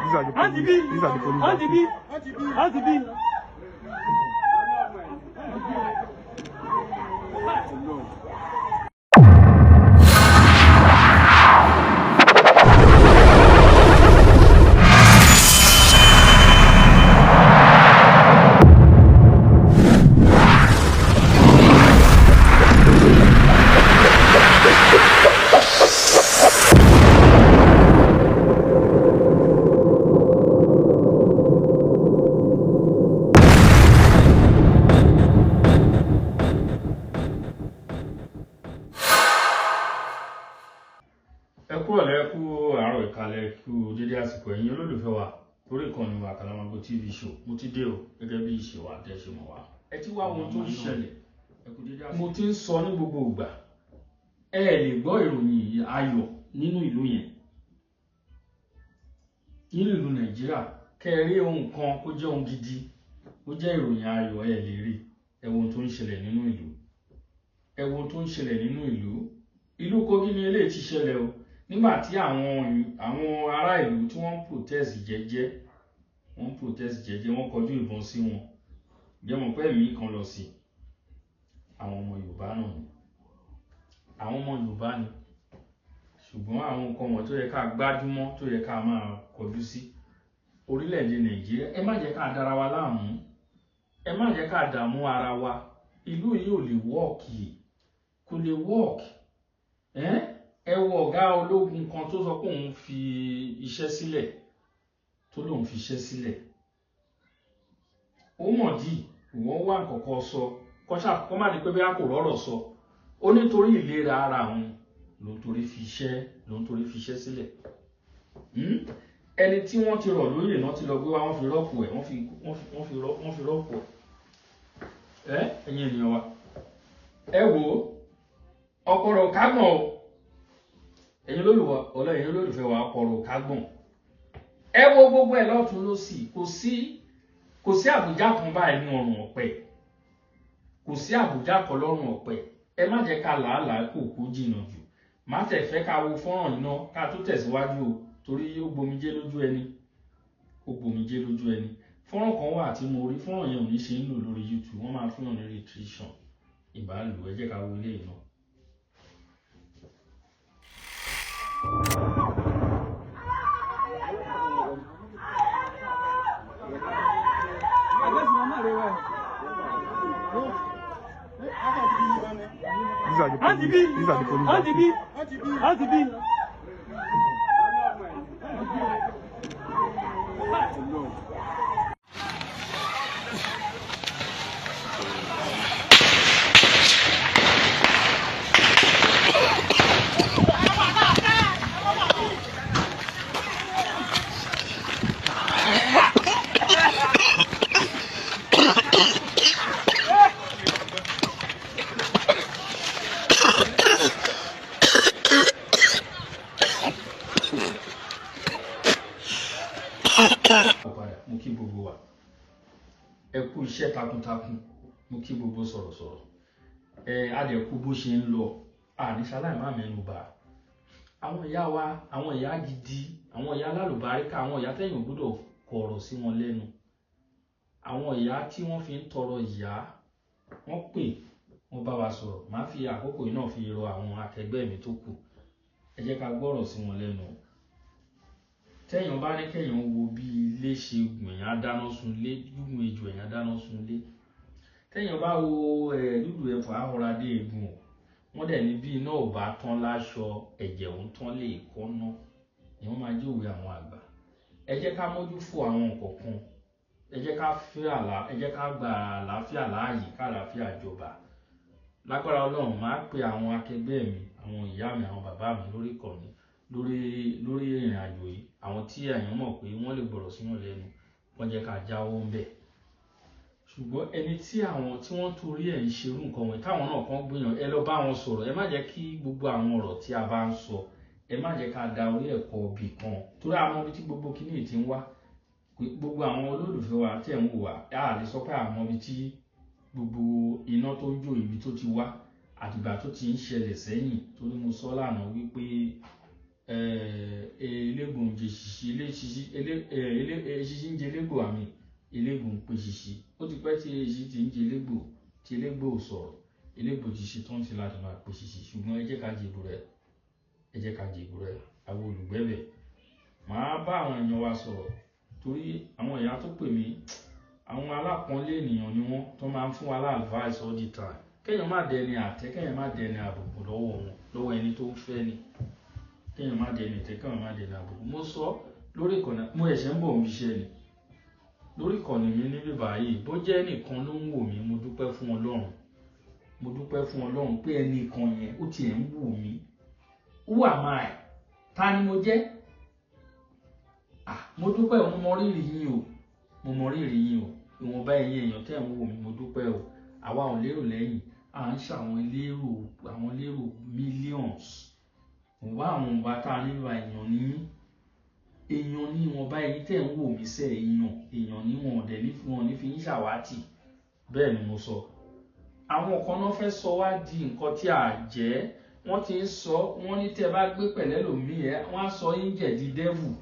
These are the police. Ẹ kúrò lẹ́kú àárọ̀ ìkàlẹ̀ kú dédé àsìkò ẹ̀yin olólùfẹ́ wa lórí ìkànnì wa Àkàlàmàgbò TV show mo ti dé o gẹ́gẹ́ bí ìṣe wa tẹ́ ṣe mọ̀ wá ẹ ti wá ohun tó ń ṣẹlẹ̀ ẹ kú dédé àsìkò mo ti ń sọ ní gbogbo ìgbà ẹ lè gbọ́ ìròyìn ayọ̀ nínú ìlú yẹn nínú ìlú Nàìjíríà kẹ́ rí ohun kan kó jẹ́ ohun gidi ó jẹ́ ìròyìn ayọ̀ ẹ lè rí ẹ wo ohun tó ń ṣẹlẹ̀ nínú ìlú ẹ wo ohun tó ń ṣẹlẹ̀ nínú ìlú Kogi ni eléyìí ti ṣẹlẹ̀ o nígbà tí àwọn ará ìlú tí wọ́n protest jẹ́jẹ́ wọ́n kọjú ìbọn sí wọn jẹ́mọ̀ pé ẹ̀mí kan lọ sí àwọn ọmọ Yorùbá náà ni àwọn ọmọ Yorùbá ni ṣùgbọ́n àwọn nǹkan wọ̀n tó yẹ ká gbájúmọ́ tó yẹ ká máa kọjú sí orílẹ̀-èdè Nàìjíríà ẹ má jẹ́ ká dára wa láàmú ẹ má jẹ́ ká dààmú ara wa ìlú yìí ò lè wọ́ọ̀kì kò lè wọ́ọ̀kì ẹ wo ọ̀gá ológun kan tó sọ pé òun fi iṣẹ́ sílẹ̀ tó lóun fi iṣẹ́ sílẹ̀ ó mọ̀ dí ìwọ́n wà kọ̀kọ́ sọ kọ́ má di pé bí a kò rọ́rọ̀ sọ ó nítorí ìlera ara òun ló ń torí fi iṣẹ́ sílẹ̀ ẹni tí wọ́n ti rọ̀ lóyè náà ti lọ gbé wá wọ́n fi rọ́pò ẹ̀ wọ́n fi rọ́pò ẹ̀ ẹ̀yin ènìyàn wa ẹ wo ọ̀pọ̀rọ̀ kágbọ̀n o ẹ̀yin olólùfẹ́ wa ọ̀pọ̀rọ̀ kágbọ̀n ẹ wo gbogbo ẹ̀ lọ́tún lósì kò sí àbújá kan báyìí ní ọrùn ọ̀pẹ kò sí àbújá kan lọ́rùn ọ̀pẹ ẹ má jẹ́ ká làálàá kò jìnnà jù má tẹ̀ fẹ́ ká wo fọ́nrán iná ká tó tẹ̀síwájú o torí ó gbomijé lójú ẹni fọ́nrán kan wà tí mo rí fọ́nrán yẹn ò ní ṣe ń lò lórí YouTube wọ́n máa fún yàn ní retribution ìbálò ẹ jẹ́ ká wo ilé iná. These are the police. Mo kí gbogbo wa ẹ kú iṣẹ́ takuntakun mo kí gbogbo sọ̀rọ̀sọ̀rọ̀ adẹ̀kú bó ṣe ń lọ àníṣaláì má mẹ́nu bà àwọn ìyá wa àwọn ìyá gidi àwọn ìyá alálùbáríkà àwọn ìyá tẹ́yìn gbọ́dọ̀ kọ̀rọ̀ sí wọn lẹ́nu àwọn ìyá tí wọ́n fi ń tọrọ ìyá wọ́n pè wọ́n bá wa sọ̀rọ̀ má fi àkókò yìí náà fi rọ àwọn akẹgbẹ́ mi tó kù ẹ jẹ́ ká gbọ́rọ̀ sí wọn lẹ́nu tẹ́yàn bá ní kẹ́yàn wo bí ilé ṣe gùn èèyàn dáná sunlé gúngun ejò èèyàn dáná sunlé tẹ́yàn bá wo dúdú ẹ̀fọ́ ahọ́radé egun wọ́n dẹ̀ ní bí iná ò bá tán láṣọ ẹ̀jẹ̀ òun tán lè kọ́ná ni wọ́n máa jòwé àwọn àgbà ẹ jẹ́ ká mójú fò àwọn nǹkan kan ẹ jẹ́ ká gba àlàáfíà láàyè ká àlàáfíà jọba lágbára Ọlọ́run máa pe àwọn akẹgbẹ́ mi àwọn ìyá mi àwọn bàbá mi lórí ìkànnì lórí ìrìn àjò yìí àwọn tí àyàn mọ̀ pé wọ́n lè gbọ́rọ̀ síyàn lẹ́nu wọ́n jẹ́ ká jáwọ́ ń bẹ̀ ṣùgbọ́n ẹni tí wọ́n torí ẹ̀ ń ṣerú nǹkan wọn káwọn náà kan gbìyànjú ẹ lọ bá wọn sọ̀rọ̀ ẹ má jẹ́ kí gbogbo àwọn ọ̀rọ̀ tí a bá ń sọ ẹ má jẹ́ ká da orí ẹ̀kọ́ bì kan torí àmọ́ bí tí gbogbo kíní ti ń wá gbogbo àwọn olólùfẹ́ wa tẹ̀ ń wò wá a lè sọ pé àmọ́ bí tí gbogbo iná tó ń jó ibi tó ti wá àtìgbà tó ti ń ṣẹlẹ̀ sẹ́yìn torí mo sọ lánàá wípé elégbò ń jẹ ṣíṣí ń jẹ elégbò àmì elégbò ń pe ṣíṣí ó ti pẹ́ tí ṣíṣí ti ń jẹ elégbò tí elégbò ò sọ̀rọ̀ elégbò ti ṣe tán ti láti máa pe ṣíṣí ṣùgbọ́n ẹ jẹ́ ká jèbù rẹ̀ àwọn olùgbẹ́bẹ̀ màá bá àwọn èèyàn wa sọ̀rọ̀ torí àwọn èèyàn tó pè mí àwọn alápọ̀nlé ènìyàn ni wọ́n tó máa ń fún wa láàdváìsì all the time kéèyàn má dẹni àtẹ́ kéèyàn má dẹni àbùkù lọ́wọ́ ẹni tó ń fẹ́ ni kéèyàn má dẹni àtẹ́ kéèyàn má dẹni àbùkù mo sọ lórí ìkànnì mo ẹ̀ṣẹ̀ ń bọ̀ ń bíṣẹ́ ni lórí ìkànnì mi níbí báyìí bó jẹ́ ẹnìkan ló ń wò mí mo dúpẹ́ fún Ọlọ́run pé ẹnìkan yẹn ó tiẹ̀ ń wò mí who am I ta ni mo jẹ́ mo dúpẹ́ mo mọ rírì yín o ìwọ̀nba ẹ̀yin èèyàn tẹ́ ń wò mí mo dúpẹ́ o àwa ò lérò lẹ́yìn à ń ṣàwọn lérò millions wá àwọn ọba tá a nílò èèyàn ní ìwọ̀nba ẹ̀yin tẹ́ ń wò mí sẹ́ èèyàn ní wọn ọ̀dẹ̀ ní fi ń ṣàwátì bẹ́ẹ̀ ni mo sọ àwọn kan náà fẹ́ sọ wá di nǹkan tí a jẹ́ wọ́n ti ń sọ wọ́n ní tẹ́ bá gbé pẹ̀lẹ́ lòmíì ẹ̀ wọ́n á sọ yín jẹ̀ di devil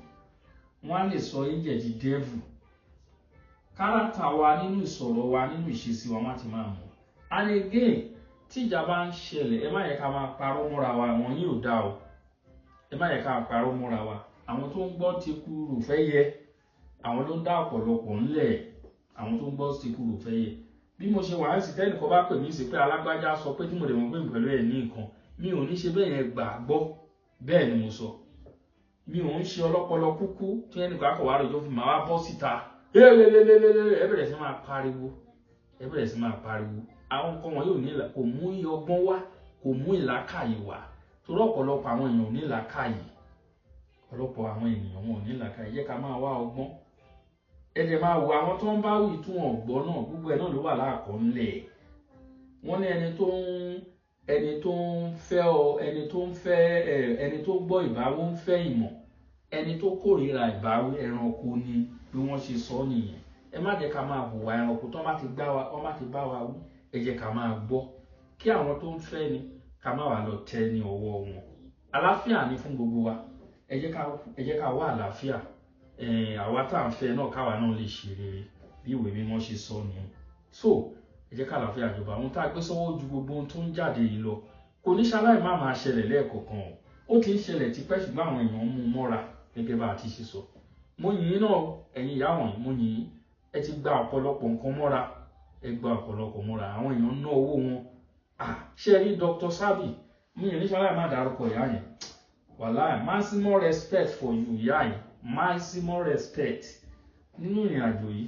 wọ́n á lè sọ yín jẹ̀ di devil káràkà wa nínú ìsọ̀rọ̀ wa nínú ìṣesí wa wọ́n ti máa mọ̀ and again tí ìjà bá ń ṣẹlẹ̀ ẹ má yẹ ká máa parọ́ mọ́ra wa àwọn yìí ò dá o ẹ má yẹ ká parọ́ mọ́ra wa àwọn tó ń gbọ́ ti kú rò fẹ́ yẹ àwọn ló ń dá ọ̀pọ̀lọpọ̀ ńlẹ̀ àwọn tó ń gbọ́ ti kú rò fẹ́ yẹ bí mo ṣe wà ń sì tẹ́nìkan bá pè mí sí pé alágbájá sọ pé tí mo dẹ̀ mọ̀ pé pẹ̀lú ẹ̀ ní nǹkan mi ò ní ṣe bẹ́ẹ̀ yẹn gbàgbọ́ bẹ́ẹ̀ ni mo sọ mi ò ń ṣe ọlọ́pọlọ kúkú tí ẹnìkan akọ̀wá rẹ̀ jọ fún mi máa bọ́ síta ẹ bẹ̀rẹ̀ sí máa pariwo àwọn nǹkan wọn yóò kò mú ọgbọ́n wá kò mú ìlàkàyè wá torí ọ̀pọ̀lọpọ̀ àwọn èèyàn ò ní làkàyè wọn ò ní làkàyè jẹ́ ká máa wá ọgbọ́n ẹ̀dẹ̀ máa wo àwọn tó ń bá wí tún ọ̀gbọ́n náà gbogbo ẹ̀ náà ló wà láàkọọ́lẹ̀ wọ́n ní ẹni tó gbọ́ ìbáwí ń fẹ́ ìmọ̀ ẹni tó kórìíra ìbáwí ẹranko ni bí wọ́n ṣe sọ nìyẹn ẹ má jẹ́ ká máa hùwà ẹranko tó má ti bá wa wí ẹ jẹ́ ká máa gbọ́ kí àwọn tó ń fẹ́ ni ká má wà lọ tẹ́ ní ọwọ́ wọn àlàáfíà ni fún gbogbo wa ẹ jẹ́ ká wá àlàáfíà àwa tá à ń fẹ́ náà káwa náà lè ṣe rere bí ìwé mímọ́ ṣe sọ nìyẹn so ẹ jẹ́ ká àlàáfíà jọba àwọn tá a gbé sọ́wọ́ ju gbogbo ohun tó ń jáde yìí lọ kò ní ṣaláì má máa ṣẹlẹ̀ lẹ́ẹ̀kọ̀ọ̀kan ó ti ń ṣẹlẹ̀ tipẹ́ ṣùgbọ́n àwọn èèyàn ń mú mọ́ra gẹ́gẹ́ bá a ti ṣe sọ mo yìn yín náà ẹ̀yin ìyá wọ̀nyí mo yìn yín ẹ ti gba ọ̀pọ̀lọpọ̀ nǹkan mọ́ra àwọn èèyàn ná owó wọn ṣé ẹ rí Dr. Sabi mo yìn ní ṣaláì má dárúkọ ìyá yẹn wàláì maximum respect for you ìyá yẹn maximum respect nínú ìrìn àjò yìí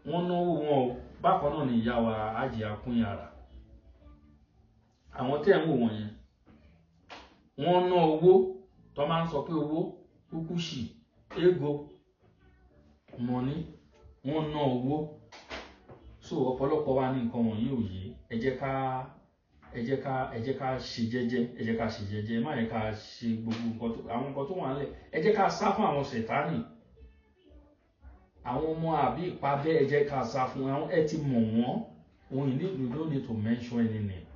wọ́n náwó wọn o bákan náà ni ìyá wa Àjì Akúnyàrá àwọn tẹ́ ń wò wọ́n yẹn wọ́n ná owó tó máa ń sọ pé owó kúkú ṣì ego mọ́ní wọ́n ná owó so ọ̀pọ̀lọpọ̀ wa ní nǹkan wọ̀nyí ò yé ẹ jẹ́ ká ṣe jẹ́jẹ́ má yẹ ká ṣe gbogbo àwọn nǹkan tó wà nílẹ̀ ẹ jẹ́ ká sá fún àwọn ṣẹ̀tánì àwọn ọmọ àbí ìpàbẹ́ ẹ jẹ́ ká sá fún àwọn ẹ ti mọ̀ wọ́n òun you don't need to mention any name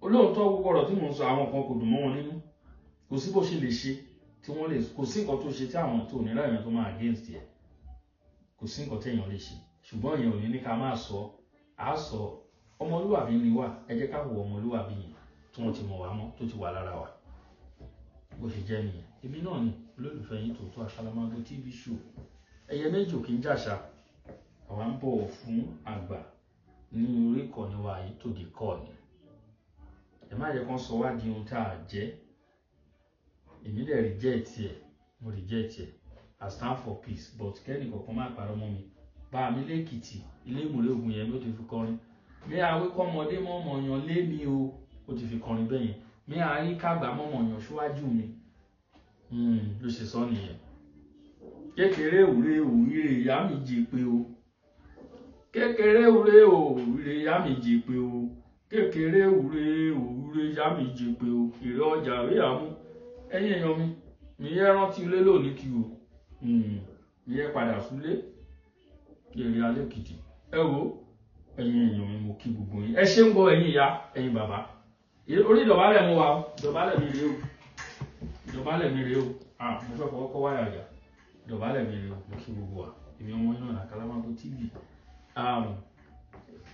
olóòótọ́ gbogbo ọ̀rọ̀ tí mò ń sọ àwọn kan kò dùn mọ́ wọn nínú kò sí bó ṣe lè ṣe tí wọ́n lè kò sí nǹkan tó ṣe tí àwọn tó ní láìmọ̀ tó máa against ẹ̀ kò sí nǹkan téèyàn lè ṣe ṣùgbọ́n èèyàn ò ní ní ká máa sọ sọ ọmọlúwàbí ni wà ẹ jẹ́ ká wo ọmọlúwàbí yẹn tí wọ́n ti mọ̀ wá mọ́ tó ti wà lára wa bó ṣe jẹ́ nìyẹn èmi náà ni olólùfẹ́ yín Tòótọ́ Àkàlàmàgbò TV show ẹyẹ méjì ò kí ń jàṣà àwa ń bọ̀wọ̀ fún àgbà ní orí ìkànnì wa yìí tó di kọ́ ni ẹ má yẹ kán sọ wá di ohun tá a jẹ́ èmi dẹ̀ reject ẹ̀ mo reject ẹ̀ I stand for peace but kẹ́ni kọ̀ọ̀kan má parọ́ mọ́ mi bá mi lẹ́kìtì ilé ìmùlẹ̀ ògùn yẹn ló ti fi kọrin mi àwíkọ́mọdé mọ́mọ́yàn lé mi o ó ti fi kọrin bẹ́yẹn mi àríkàgbà mọ́mọ́yàn síwájú mi ló ṣe sọ nìyẹn kékeré òwúrẹ òwúrẹ ìyá mi jẹ pé o kékeré òwúrẹ òwúrẹ ìyá mi jẹ pé o kékeré òwúrẹ òwúrẹ ìyá mi jẹ pé o èrè ọjà rẹ àmú ẹ̀yin èèyàn mi yẹ rántí ilé lónìí kí o mi yẹ padà súlé èrè alẹ́ kìtì ẹ wo ẹ̀yin èèyàn mi mo kí gbogbo yín ẹ ṣé ń gbọ́ ẹ̀yin ìyá ẹ̀yin bàbá orí ìdọ̀bálẹ̀ mo wà ìdọ̀bálẹ̀ mi rèé o. dọ̀bálẹ̀ mi rèé o mo fẹ́ fọwọ́ kọ́ wáyà ọjà dọ̀bálẹ̀ mi rèé o mo kí gbogbo wa èmi ọmọ iná ní Akalamago TV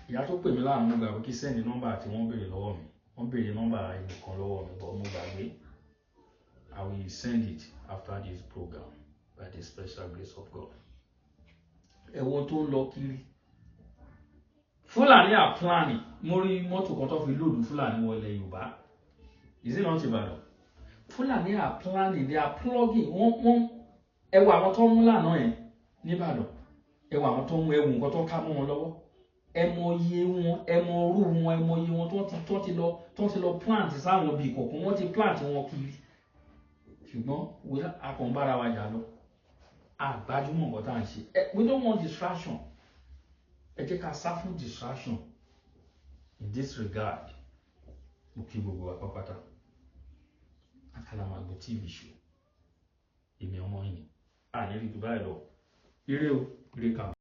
ìyá tó pè mí láàmú mo gbàgbé kí sẹ́ndì nọ́mbà tí wọ́n béèrè lọ́wọ́ mi wọ́n béèrè nọ́mbà ẹnìkan lọ́wọ́ mi bọ́ mo gbàgbé I will send it after this program by the special grace of God. Ẹ̀wọ̀n tó ń lọ kiri Fúlàní are planning mo rí mọ́tò kan tó fi lóòdù Fúlàní wọlé Yorùbá is it not Ìbàdàn? Fúlàní are planning they are plugging wọ́n ẹwà àwọn tó ń mú lànà yẹn nìbàdàn ẹwà àwọn tó ń mú ẹwù nǹkan tó ká mọ́ wọn lọ́wọ́ ẹmọ iye wọn ẹmọ orú wọn ẹmọ iye wọn tó ti lọ plant sáwọn bíi kọ̀ọ̀kan wọ́n ti plant wọn kiri ṣùgbọ́n akọ̀ǹbára wa jà lọ àgbájúmọ̀ nǹkan tá à ń ṣe we don't want distraction ẹ jẹ́ ká sá fún distraction in this regard mo kí gbogbo wa pápátá Akalamago TV show èmi ọmọ yìí àní rí Dubai lọ ire o ire kà.